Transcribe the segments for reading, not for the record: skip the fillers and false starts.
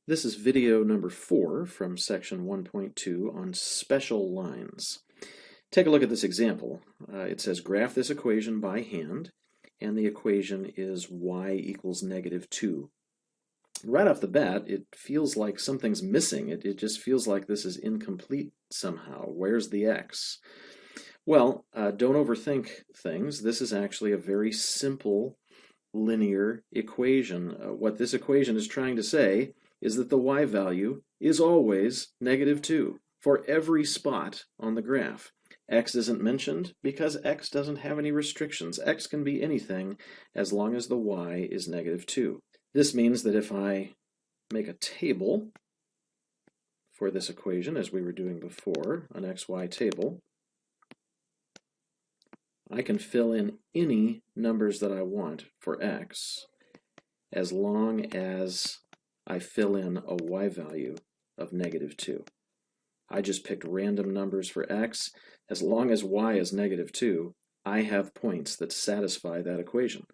This is video number 4 from section 1.2 on special lines. Take a look at this example. It says graph this equation by hand, and the equation is y equals -2. Right off the bat, it feels like something's missing. It just feels like this is incomplete somehow. Where's the x? Well, don't overthink things. This is actually a very simple linear equation. What this equation is trying to say is that the y value is always -2 for every spot on the graph. X isn't mentioned because x doesn't have any restrictions. X can be anything as long as the y is -2. This means that if I make a table for this equation, as we were doing before, an xy table, I can fill in any numbers that I want for x as long as I fill in a y value of -2. I just picked random numbers for x. As long as y is -2, I have points that satisfy that equation.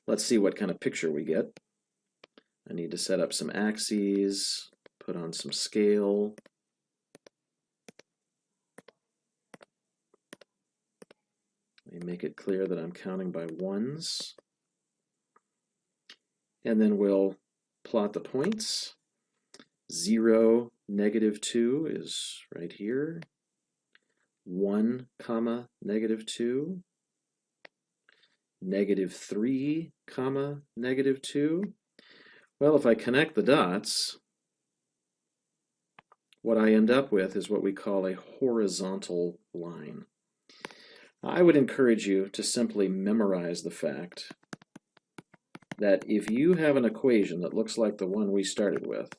Let's see what kind of picture we get. I need to set up some axes, put on some scale. Let me make it clear that I'm counting by ones. And then we'll plot the points. 0, -2 is right here. 1, -2. -3, -2. Well, if I connect the dots, what I end up with is what we call a horizontal line. I would encourage you to simply memorize the fact that if you have an equation that looks like the one we started with,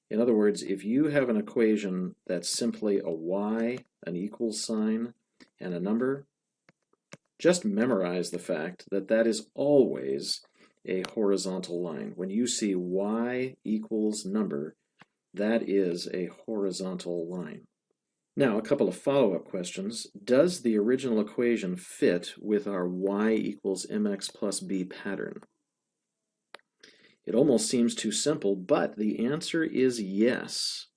in other words, if you have an equation that's simply a y, an equals sign, and a number, just memorize the fact that that is always a horizontal line. When you see y equals number, that is a horizontal line. Now, a couple of follow-up questions. Does the original equation fit with our y equals mx plus b pattern? It almost seems too simple, but the answer is yes.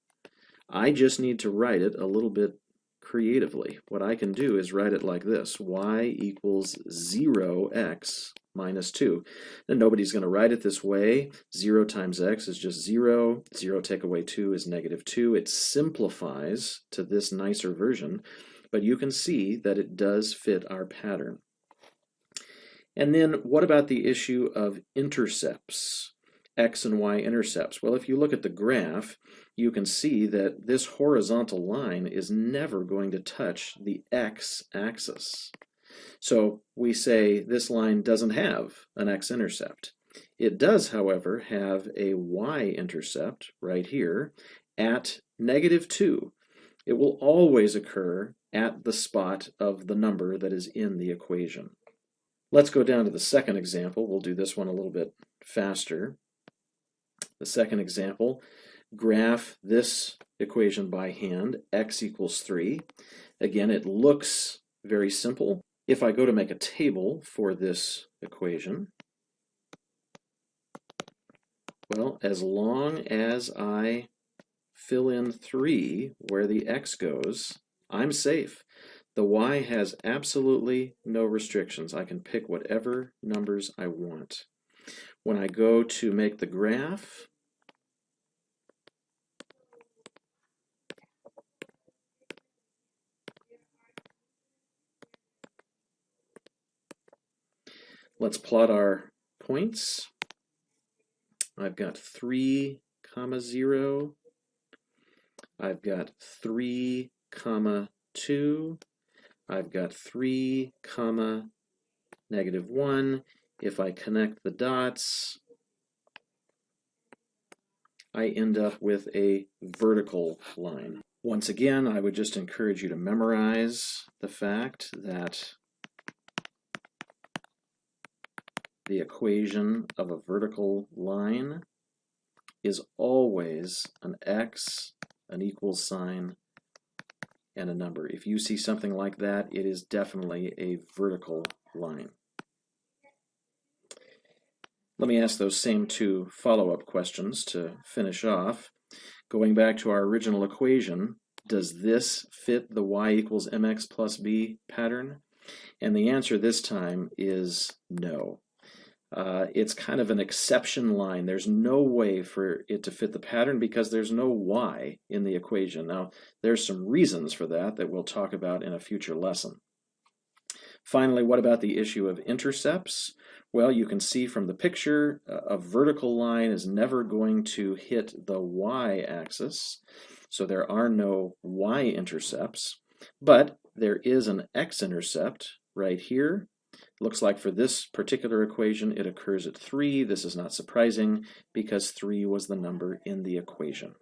I just need to write it a little bit creatively. What I can do is write it like this: y equals 0x minus 2. And nobody's going to write it this way. 0 times x is just 0. 0 take away 2 is -2. It simplifies to this nicer version, but you can see that it does fit our pattern. And then what about the issue of intercepts? X and y intercepts. Well, if you look at the graph, you can see that this horizontal line is never going to touch the x-axis. So we say this line doesn't have an x-intercept. It does, however, have a y-intercept right here at -2. It will always occur at the spot of the number that is in the equation. Let's go down to the second example. We'll do this one a little bit faster. The second example, graph this equation by hand, x equals 3. Again, it looks very simple. If I go to make a table for this equation, well, as long as I fill in 3 where the x goes, I'm safe. The y has absolutely no restrictions. I can pick whatever numbers I want. When I go to make the graph, let's plot our points. I've got 3, 0. I've got 3, 2. I've got 3, -1. If I connect the dots, I end up with a vertical line. Once again, I would just encourage you to memorize the fact that the equation of a vertical line is always an x, an equals sign, and a number. If you see something like that, it is definitely a vertical line. Let me ask those same two follow-up questions to finish off. Going back to our original equation, does this fit the y equals mx plus b pattern? And the answer this time is no. It's kind of an exception line. There's no way for it to fit the pattern because there's no y in the equation. Now, there's some reasons for that that we'll talk about in a future lesson. Finally, what about the issue of intercepts? Well, you can see from the picture, a vertical line is never going to hit the y-axis, so there are no y-intercepts, but there is an x-intercept right here. Looks like for this particular equation, it occurs at 3. This is not surprising because 3 was the number in the equation.